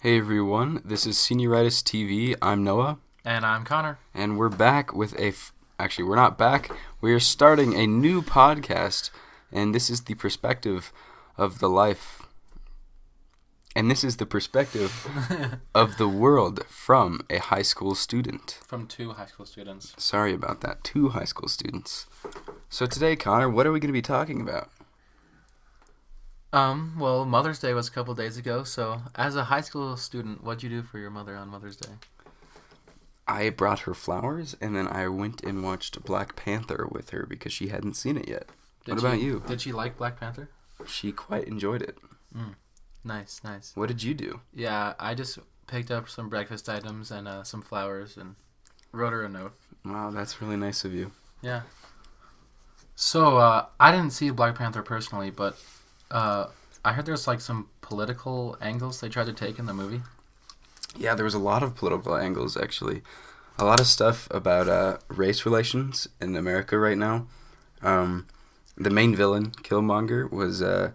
Hey everyone, this is Senioritis TV. I'm Noah. And I'm Connor. And we're back with actually, we're not back. We are starting a new podcast, and this is the perspective of the life. And this is the perspective of the world from a high school student. From two high school students. Sorry about that, 2 high school students. So today, Connor, what are we going to be talking about? Well, Mother's Day was a couple days ago, so as a high school student, what'd you do for your mother on Mother's Day? I brought her flowers, and then I went and watched Black Panther with her because she hadn't seen it yet. What about you? Did she like Black Panther? She quite enjoyed it. Nice. What did you do? Yeah, I just picked up some breakfast items and some flowers and wrote her a note. Wow, that's really nice of you. Yeah. So, I didn't see Black Panther personally, but I heard there's like some political angles they tried to take in the movie. Yeah, there was a lot of political angles, actually. A lot of stuff about race relations in America right now. The main villain, Killmonger, was an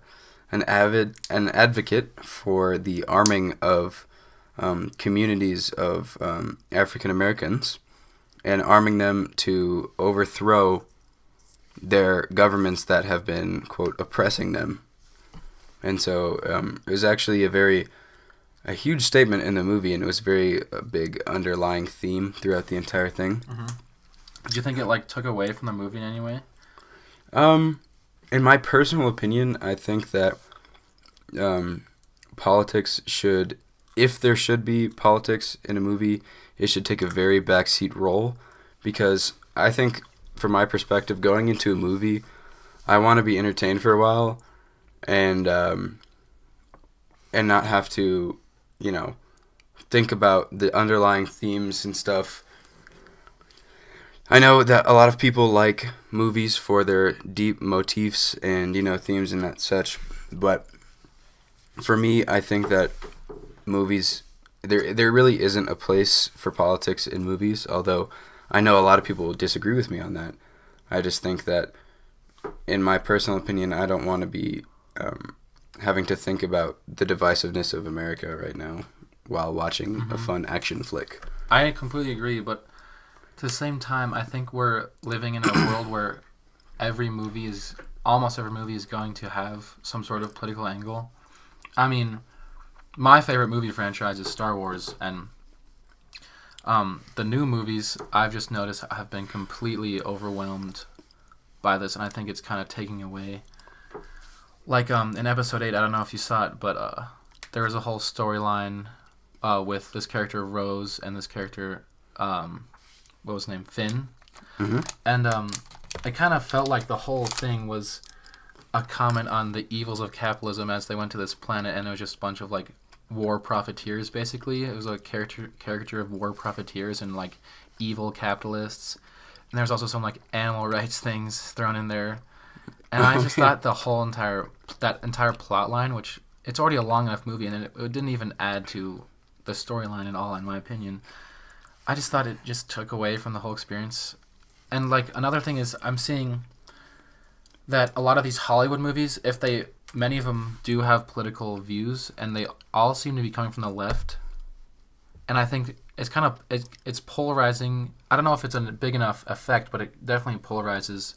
advocate for the arming of communities of African Americans and arming them to overthrow their governments that have been, quote, oppressing them. And so it was actually a huge statement in the movie, and it was a big underlying theme throughout the entire thing. Mm-hmm. Did you think it like took away from the movie in any way? In my personal opinion, I think that politics should, if there should be politics in a movie, it should take a very backseat role, because I think, from my perspective, going into a movie, I want to be entertained for a while, and not have to, think about the underlying themes and stuff. I know that a lot of people like movies for their deep motifs and, themes and that such, but for me, I think that movies, there really isn't a place for politics in movies, although I know a lot of people will disagree with me on that. I just think that, in my personal opinion, I don't want to be having to think about the divisiveness of America right now while watching a fun action flick. I completely agree, but at the same time, I think we're living in a world where almost every movie is going to have some sort of political angle. I mean, my favorite movie franchise is Star Wars, and the new movies, I've just noticed, have been completely overwhelmed by this, and I think it's kind of taking away. Like in episode 8, I don't know if you saw it, but there was a whole storyline with this character Rose and this character, what was his name, Finn. Mm-hmm. And it kind of felt like the whole thing was a comment on the evils of capitalism as they went to this planet, and it was just a bunch of like war profiteers, basically. It was a caricature of war profiteers and like evil capitalists. And there's also some like animal rights things thrown in there. And I just thought that entire plot line, which it's already a long enough movie, and it didn't even add to the storyline at all, in my opinion. I just thought it just took away from the whole experience. And like another thing is, I'm seeing that a lot of these Hollywood movies, many of them do have political views, and they all seem to be coming from the left. And I think it's polarizing. I don't know if it's a big enough effect, but it definitely polarizes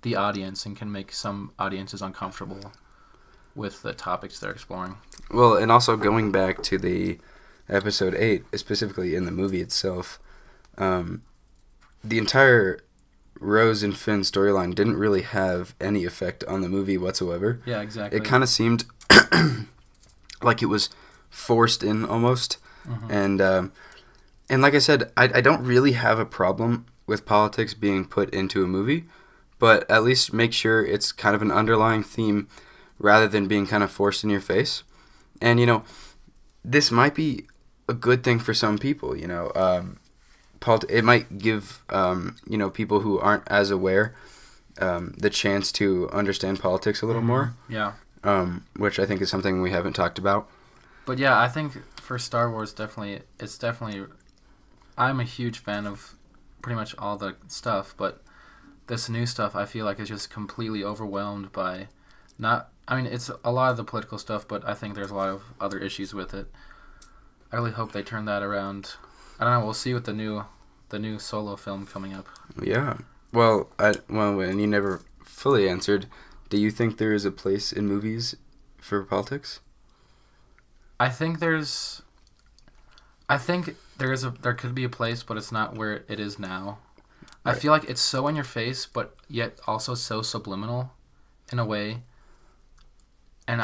the audience and can make some audiences uncomfortable with the topics they're exploring. Well, and also going back to the episode 8, specifically in the movie itself, the entire Rose and Finn storyline didn't really have any effect on the movie whatsoever. Yeah, exactly. It kind of seemed like it was forced in almost. Mm-hmm. And like I said, I don't really have a problem with politics being put into a movie, but at least make sure it's kind of an underlying theme rather than being kind of forced in your face. And, this might be a good thing for some people, it might give, people who aren't as aware the chance to understand politics a little more. Yeah. Which I think is something we haven't talked about. But yeah, I think for Star Wars, I'm a huge fan of pretty much all the stuff, but this new stuff I feel like is just completely overwhelmed by it's a lot of the political stuff, but I think there's a lot of other issues with it. I really hope they turn that around. I don't know. We'll see with the new Solo film coming up. Yeah. Well, and you never fully answered. Do you think there is a place in movies for politics? I think there could be a place, but it's not where it is now. Right. I feel like it's so in your face, but yet also so subliminal, in a way. And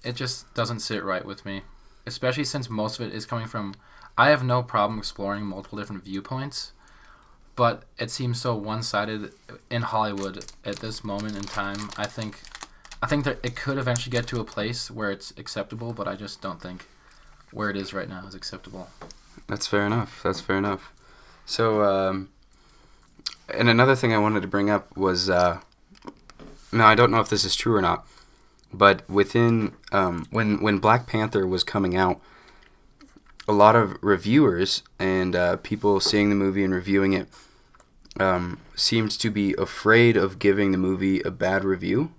it just doesn't sit right with me, especially since most of it is coming from. I have no problem exploring multiple different viewpoints, but it seems so one-sided in Hollywood at this moment in time. I think that it could eventually get to a place where it's acceptable, but I just don't think where it is right now is acceptable. That's fair enough. So, and another thing I wanted to bring up was, now I don't know if this is true or not, but within, when Black Panther was coming out, a lot of reviewers and people seeing the movie and reviewing it seemed to be afraid of giving the movie a bad review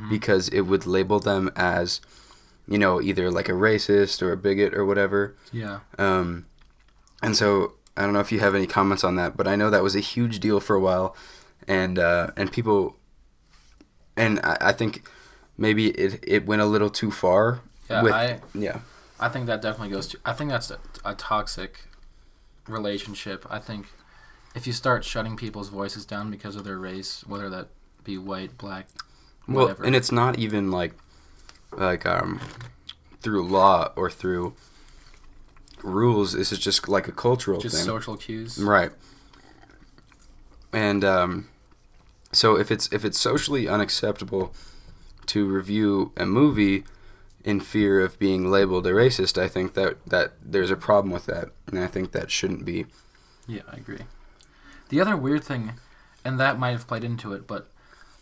because it would label them as, either like a racist or a bigot or whatever. Yeah. And so I don't know if you have any comments on that, but I know that was a huge deal for a while, and people, and I think maybe it went a little too far. Yeah, I think that definitely goes to. I think that's a toxic relationship. I think if you start shutting people's voices down because of their race, whether that be white, black, whatever. Well, and it's not even like through law or through rules. This is just like a cultural thing. Just social cues. Right. And so if it's socially unacceptable to review a movie in fear of being labeled a racist, I think that there's a problem with that, and I think that shouldn't be. Yeah, I agree. The other weird thing, and that might have played into it, but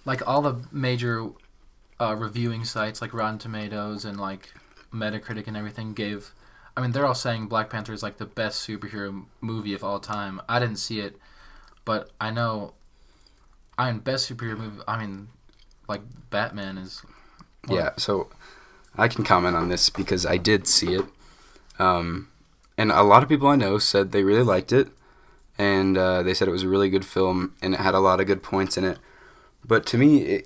like all the major reviewing sites like Rotten Tomatoes and like Metacritic and everything they're all saying Black Panther is like the best superhero movie of all time. I didn't see it, but I know. Best superhero movie. Like Batman is. Yeah, so I can comment on this because I did see it, and a lot of people I know said they really liked it, and they said it was a really good film and it had a lot of good points in it. But to me,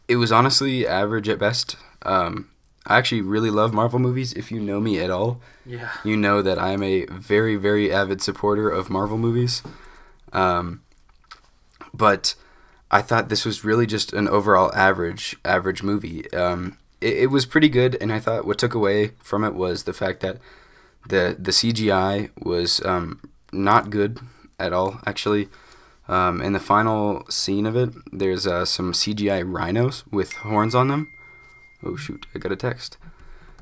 it was honestly average at best. I actually really love Marvel movies. If you know me at all, yeah, you know that I am a very, very avid supporter of Marvel movies. But I thought this was really just an overall average movie. It was pretty good, and I thought what took away from it was the fact that the CGI was not good at all, actually. In the final scene of it, there's some CGI rhinos with horns on them. Oh shoot, I got a text.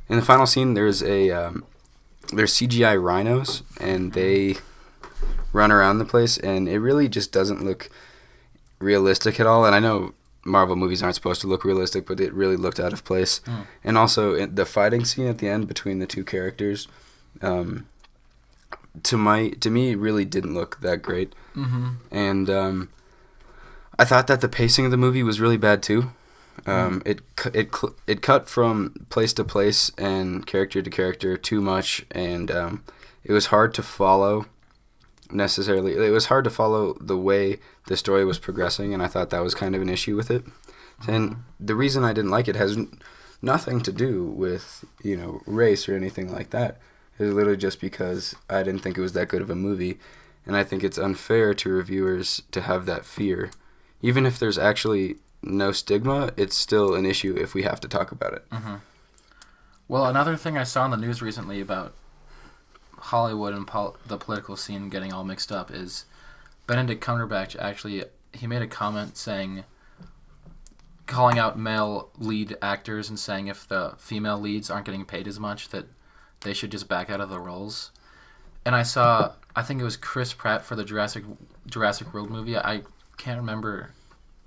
In the final scene, there's CGI rhinos, and they run around the place, and it really just doesn't look realistic at all. And I know Marvel movies aren't supposed to look realistic, but it really looked out of place. And also the fighting scene at the end between the two characters, to me, it really didn't look that great. And I thought that the pacing of the movie was really bad too. It cut from place to place and character to character too much, and it was hard to follow. Necessarily, it was hard to follow the way the story was progressing, and I thought that was kind of an issue with it. And the reason I didn't like it has nothing to do with race or anything like that. It was literally just because I didn't think it was that good of a movie, and I think it's unfair to reviewers to have that fear. Even if there's actually no stigma, it's still an issue if we have to talk about it. Well, another thing I saw in the news recently about Hollywood and the political scene getting all mixed up is Benedict Cumberbatch he made a comment calling out male lead actors and saying if the female leads aren't getting paid as much that they should just back out of the roles. And I think it was Chris Pratt for the Jurassic World movie. I can't remember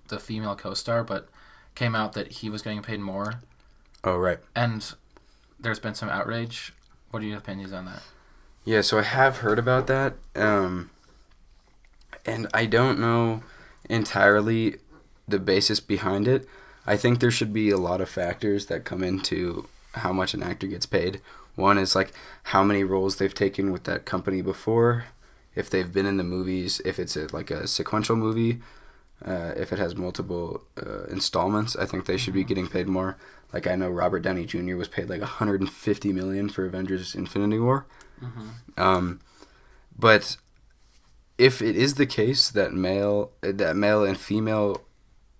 the female co-star, but came out that he was getting paid more. Oh, right. And there's been some outrage. What are your opinions on that? Yeah, so I have heard about that, and I don't know entirely the basis behind it. I think there should be a lot of factors that come into how much an actor gets paid. One is like how many roles they've taken with that company before, if they've been in the movies, if it's like a sequential movie, if it has multiple installments. I think they should be getting paid more. Like I know Robert Downey Jr. was paid like $150 million for Avengers: Infinity War. But if it is the case that male and female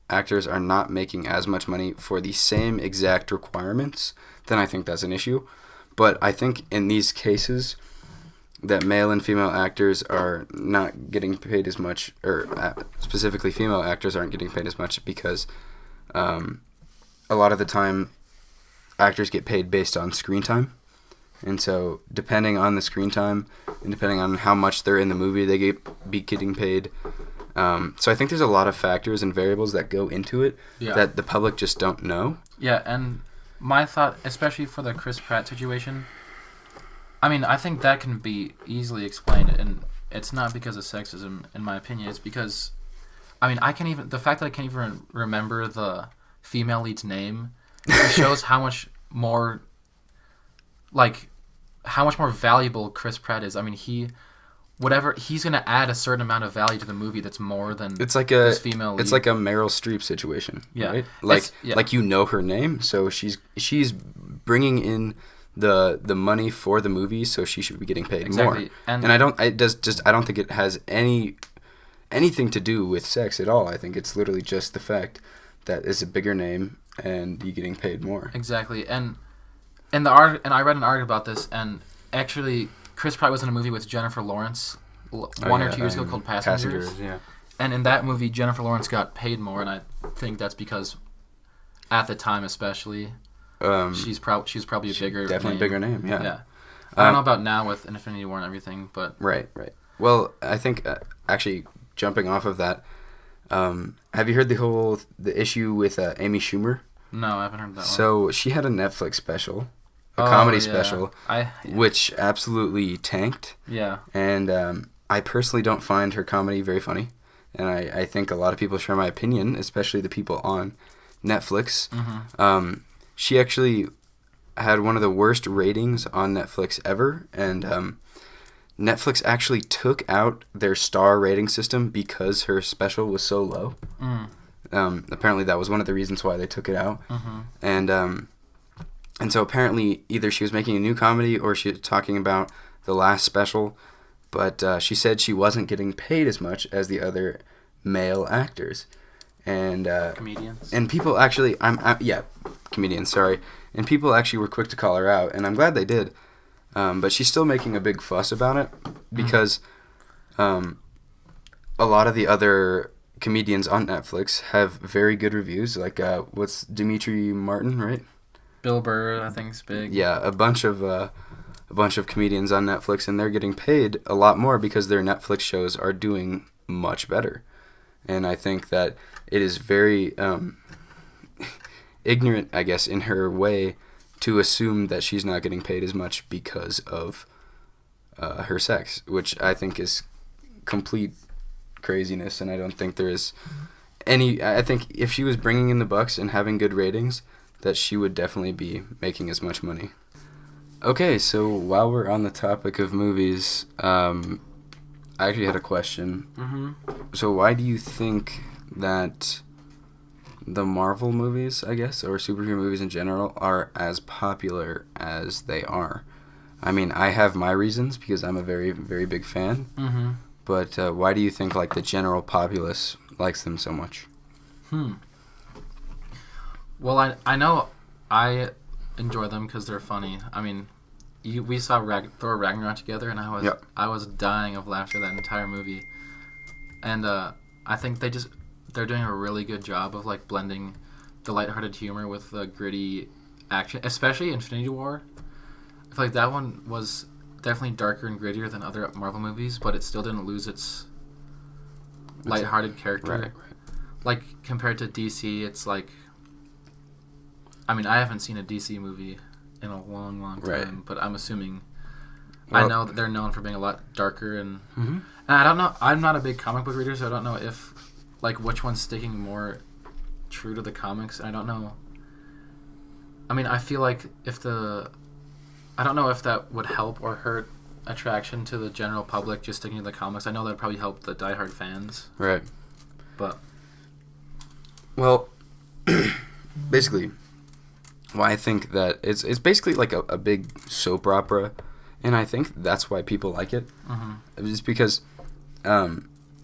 actors are not making as much money for the same exact requirements, then I think that's an issue. But I think in these cases that male and female actors are not getting paid as much, or specifically female actors aren't getting paid as much because a lot of the time actors get paid based on screen time. And so depending on the screen time and depending on how much they're in the movie, they be getting paid. So I think there's a lot of factors and variables that go into it that the public just don't know. Yeah, and my thought, especially for the Chris Pratt situation, I mean, I think that can be easily explained, and it's not because of sexism, in my opinion. It's because, I mean, the fact that I can't even remember the female lead's name, it shows how much more valuable Chris Pratt is. I mean, he's going to add a certain amount of value to the movie that's more than this female lead. It's like a Meryl Streep situation, right? Like you know her name, so she's bringing in the money for the movie, so she should be getting paid more. And I don't think it has anything to do with sex at all. I think it's literally just the fact that it's a bigger name and you're getting paid more. Exactly. And I read an article about this, and actually Chris Pratt was in a movie with Jennifer Lawrence or 2 years ago called Passengers. Yeah. And in that movie, Jennifer Lawrence got paid more, and I think that's because at the time especially, she's probably definitely a bigger name. Yeah. I don't know about now with Infinity War and everything, but right. Well, I think actually jumping off of that, have you heard the issue with Amy Schumer? No, I haven't heard that one. So she had a Netflix special, comedy special, which absolutely tanked. Yeah. And I personally don't find her comedy very funny, and I think a lot of people share my opinion, especially the people on Netflix. She actually had one of the worst ratings on Netflix ever, and Netflix actually took out their star rating system because her special was so low. Apparently that was one of the reasons why they took it out. And so apparently either she was making a new comedy or she was talking about the last special, but she said she wasn't getting paid as much as the other male actors. And comedians. And people actually, comedians, sorry. And people actually were quick to call her out, and I'm glad they did. But she's still making a big fuss about it because a lot of the other comedians on Netflix have very good reviews. Like, what's Dimitri Martin, right? Bill Burr, I think, is big. Yeah, a bunch of comedians on Netflix, and they're getting paid a lot more because their Netflix shows are doing much better. And I think that it is very ignorant, I guess, in her way to assume that she's not getting paid as much because of her sex, which I think is complete craziness, and I don't think there is any... I think if she was bringing in the bucks and having good ratings, that she would definitely be making as much money. Okay, so while we're on the topic of movies, I actually had a question. So why do you think that the Marvel movies, I guess, or superhero movies in general, are as popular as they are? I mean, I have my reasons because I'm a very, very big fan. But why do you think like the general populace likes them so much? Well, I know I enjoy them because they're funny. I mean, we saw Thor Ragnarok together, and I was dying of laughter that entire movie. And I think they're doing a really good job of like blending the lighthearted humor with the gritty action, especially Infinity War. I feel like that one was definitely darker and grittier than other Marvel movies, but it still didn't lose its lighthearted character. Right. Like compared to DC, it's like, I mean, I haven't seen a DC movie in a long, long time, but I'm assuming, I know that they're known for being a lot darker, and I don't know, I'm not a big comic book reader, so I don't know if, like, which one's sticking more true to the comics, and I don't know. I mean, I feel like I don't know if that would help or hurt attraction to the general public just sticking to the comics. I know that would probably help the diehard fans. Right. But well, basically, why I think that it's basically like a big soap opera, and I think that's why people like it. Mm-hmm. Just because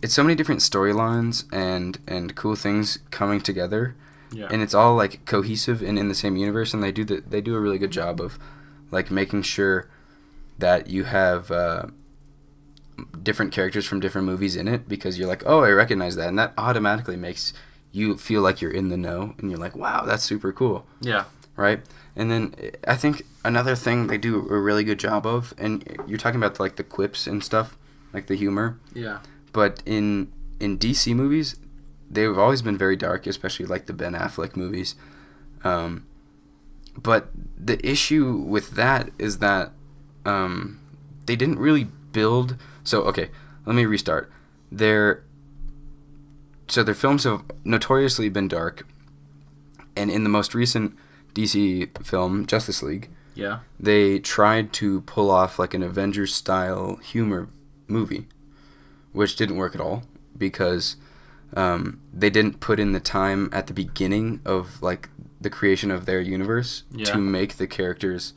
it's so many different storylines and cool things coming together, and it's all like cohesive and in the same universe, and they do a really good job of like making sure that you have different characters from different movies in it, because you're like, oh, I recognize that, and that automatically makes you feel like you're in the know, and you're like, wow, that's super cool. Yeah. Right? And then I think another thing they do a really good job of, and you're talking about like the quips and stuff, like the humor. Yeah. But in DC movies, they've always been very dark, especially like the Ben Affleck movies. But the issue with that is that they didn't really build. So okay, let me restart. Their films have notoriously been dark, and in the most recent DC film, Justice League, they tried to pull off like an Avengers-style humor movie, which didn't work at all, because they didn't put in the time at the beginning of like the creation of their universe to make the characters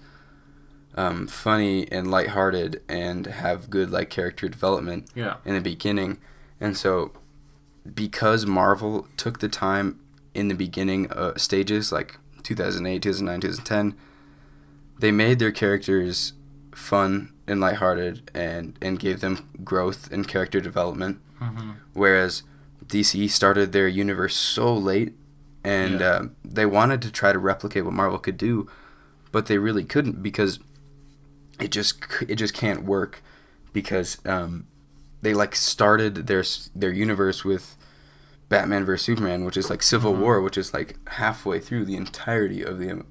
funny and lighthearted and have good like character development in the beginning. And so because Marvel took the time in the beginning stages, like 2008, 2009, 2010, they made their characters fun and lighthearted and gave them growth and character development. Mm-hmm. Whereas DC started their universe so late, and they wanted to try to replicate what Marvel could do, but they really couldn't, because it just can't work, because they like started their universe with Batman vs Superman, which is like Civil War, which is like halfway through the entirety of the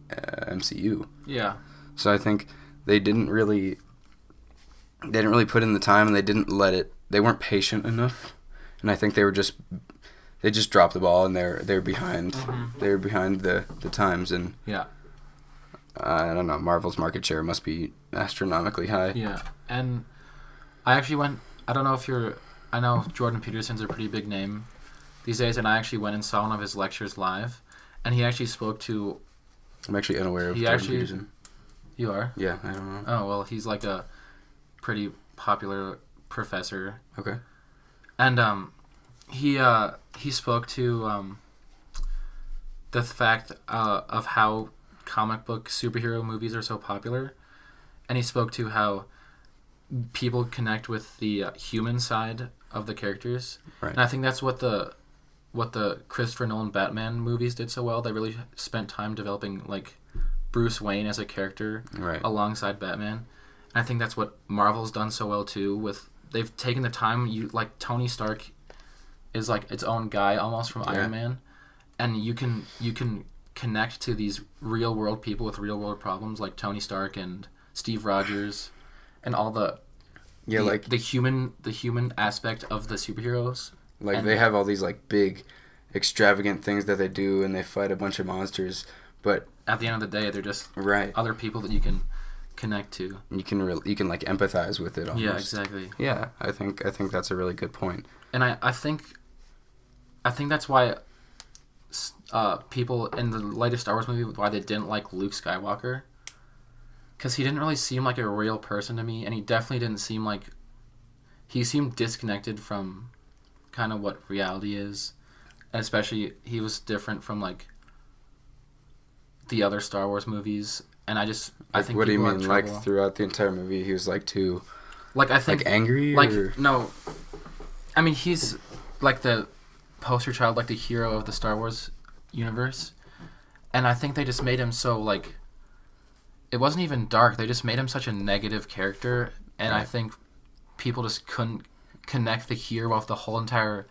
MCU. Yeah. So I think they didn't really put in the time, and they weren't patient enough, and I think they just dropped the ball, and they're behind. Mm-hmm. They're behind the times, and I don't know. Marvel's market share must be astronomically high. Yeah, and I actually I don't know if I know Jordan Peterson's a pretty big name these days, and I actually went and saw one of his lectures live, and he actually spoke to. I'm actually unaware of Jordan Peterson. You are? Yeah, I don't know. Oh well, he's like a pretty popular professor. Okay. And he spoke to the fact of how comic book superhero movies are so popular, and he spoke to how people connect with the human side of the characters. Right. And I think that's what the Christopher Nolan Batman movies did so well. They really spent time developing like Bruce Wayne as a character alongside Batman. And I think that's what Marvel's done so well too. They've taken the time. Like Tony Stark is like its own guy almost from Iron Man, and you can connect to these real world people with real world problems like Tony Stark and Steve Rogers, and all the human aspect of the superheroes. Like they have all these like big, extravagant things that they do, and they fight a bunch of monsters, but at the end of the day, they're just other people that you can connect to. You can like empathize with it almost. Yeah, exactly. Yeah, I think that's a really good point. And I think that's why people in the latest Star Wars movie, why they didn't like Luke Skywalker, because he didn't really seem like a real person to me, and he definitely didn't seem like he seemed disconnected from kind of what reality is, and especially he was different from like the other Star Wars movies. And I think what do you mean? Like throughout the entire movie, he was like too, like I think like angry, like or? No, I mean he's like the poster child, like the hero of the Star Wars universe, and I think they just made him so like it wasn't even dark. They just made him such a negative character, and I think people just couldn't connect the hero with the whole entire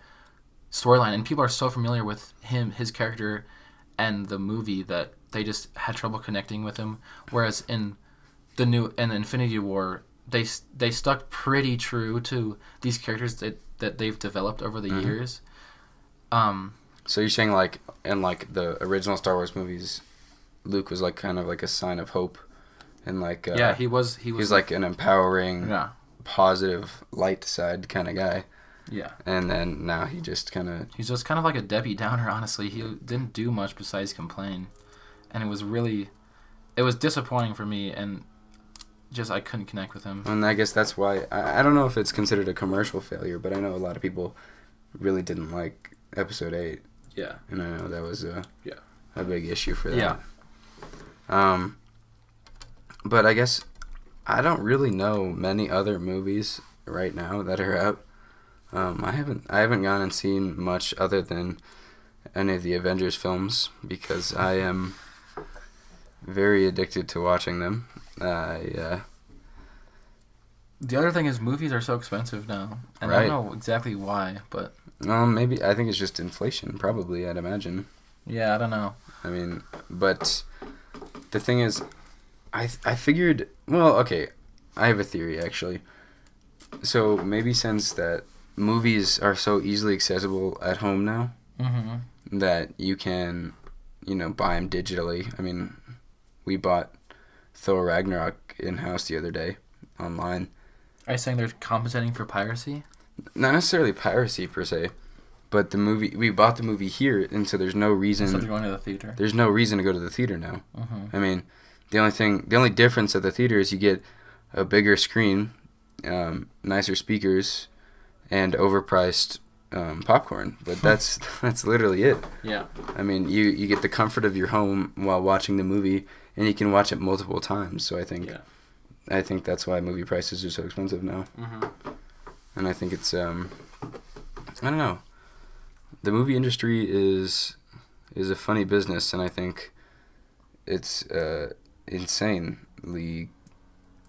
storyline. And people are so familiar with his character, and the movie that they just had trouble connecting with him. Whereas in the Infinity War, they stuck pretty true to these characters that they've developed over the years. So you're saying like in like the original Star Wars movies, Luke was like kind of like a sign of hope and like he was he's like an empowering, yeah, positive, light side kind of guy. Yeah. And then now he just kind of... He's just kind of like a Debbie Downer, honestly. He didn't do much besides complain. And it was really... It was disappointing for me, and just I couldn't connect with him. And I guess that's why... I don't know if it's considered a commercial failure, but I know a lot of people really didn't like Episode 8. Yeah. And I know that was a Yeah. big issue for that. Yeah. But I guess I don't really know many other movies right now that are out. I haven't gone and seen much other than any of the Avengers films because I am very addicted to watching them. The other thing is movies are so expensive now, and Right. I don't know exactly why, but maybe I think it's just inflation, probably. I'd imagine. yeah, I don't know. I mean, but the thing is, I figured. Well, okay, I have a theory actually. So maybe since that movies are so easily accessible at home now, Mm-hmm. that you can, buy them digitally. I mean, we bought Thor Ragnarok in-house the other day online. Are you saying they're compensating for piracy? Not necessarily piracy per se, but we bought the movie here, and so there's no reason. Instead of going to the theater. There's no reason to go to the theater now. Mm-hmm. I mean, the only difference at the theater is you get a bigger screen, nicer speakers, and overpriced popcorn. But that's literally it. Yeah. I mean, you get the comfort of your home while watching the movie, and you can watch it multiple times. So I think that's why movie prices are so expensive now. Mm-hmm. And I think it's I don't know. The movie industry is a funny business, and I think it's insanely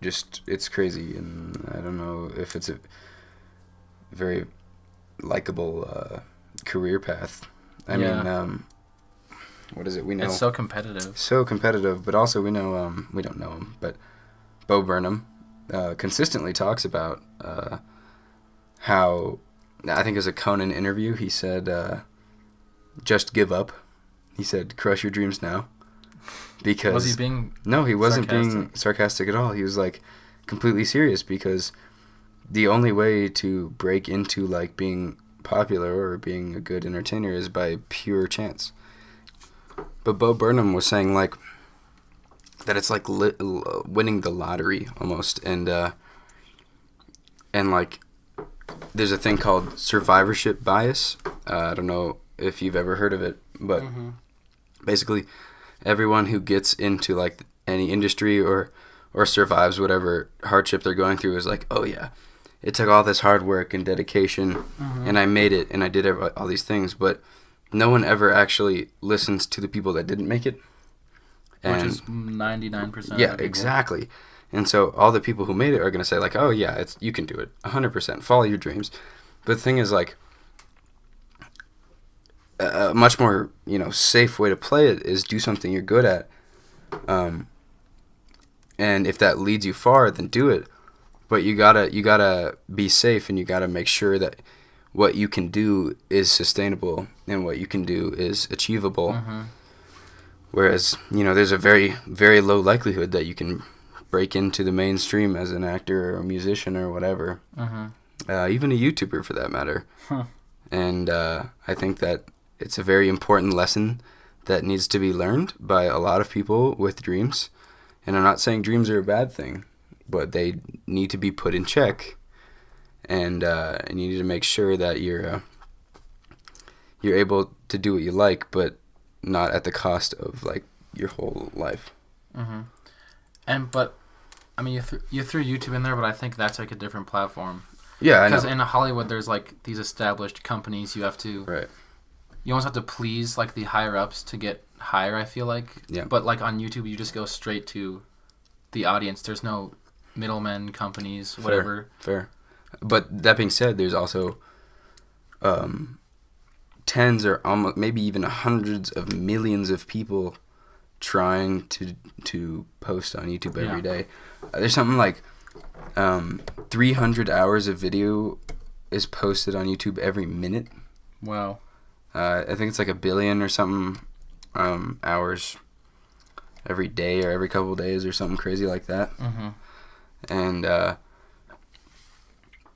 it's crazy, and I don't know if it's a very likable career path. I mean, what is it? We know It's so competitive. So competitive, but also we know we don't know him, but Bo Burnham consistently talks about how, I think it was a Conan interview, he said, just give up. He said, crush your dreams now. Because Was he being No, he wasn't being sarcastic? sarcastic at all. He was like completely serious, because the only way to break into like being popular or being a good entertainer is by pure chance. But Bo Burnham was saying like that it's like winning the lottery almost, and like there's a thing called survivorship bias. I don't know if you've ever heard of it, but basically everyone who gets into like any industry or survives whatever hardship they're going through is like, oh yeah, it took all this hard work and dedication, and I made it, and I did all these things, but no one ever actually listens to the people that didn't make it. Which is 99%. Yeah, exactly. And so all the people who made it are going to say like, oh yeah, you can do it, 100%, follow your dreams. But the thing is like, a much more safe way to play it is do something you're good at, and if that leads you far, then do it. But you gotta be safe, and you gotta make sure that what you can do is sustainable and what you can do is achievable. Whereas there's a very, very low likelihood that you can break into the mainstream as an actor or a musician or whatever, even a YouTuber for that matter. And I think that it's a very important lesson that needs to be learned by a lot of people with dreams. And I'm not saying dreams are a bad thing, but they need to be put in check. And you need to make sure that you're able to do what you like, but not at the cost of like your whole life. But I mean, you threw YouTube in there, but I think that's like a different platform. Yeah, I know. Because in Hollywood, there's like these established companies. You have to, Right. You almost have to please like the higher ups to get higher. I feel like. Yeah. But like on YouTube, you just go straight to the audience. There's no middlemen, companies, whatever. Fair. But that being said, there's also tens or almost maybe even hundreds of millions of people trying to post on YouTube every day. There's something like 300 hours of video is posted on YouTube every minute. Wow. I think it's like 1 billion or something hours every day or every couple of days or something crazy like that. Mm-hmm. And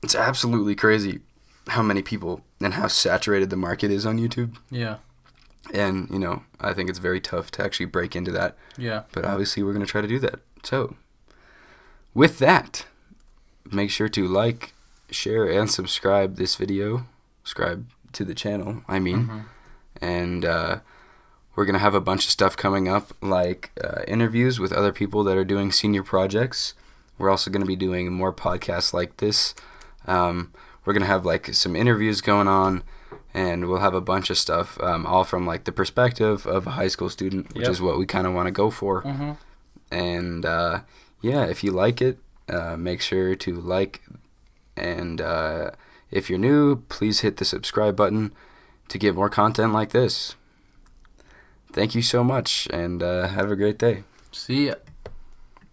it's absolutely crazy how many people and how saturated the market is on YouTube. Yeah. And, you know, I think it's very tough to actually break into that. Yeah. But obviously we're going to try to do that. So, with that, make sure to like, share, and subscribe this video. Subscribe to the channel, I mean. Mm-hmm. And we're going to have a bunch of stuff coming up, like interviews with other people that are doing senior projects. We're also going to be doing more podcasts like this. We're going to have like some interviews going on, and we'll have a bunch of stuff, all from like the perspective of a high school student, which is what we kind of want to go for. Mm-hmm. And yeah, if you like it, make sure to like, and if you're new, please hit the subscribe button to get more content like this. Thank you so much, and have a great day. See ya.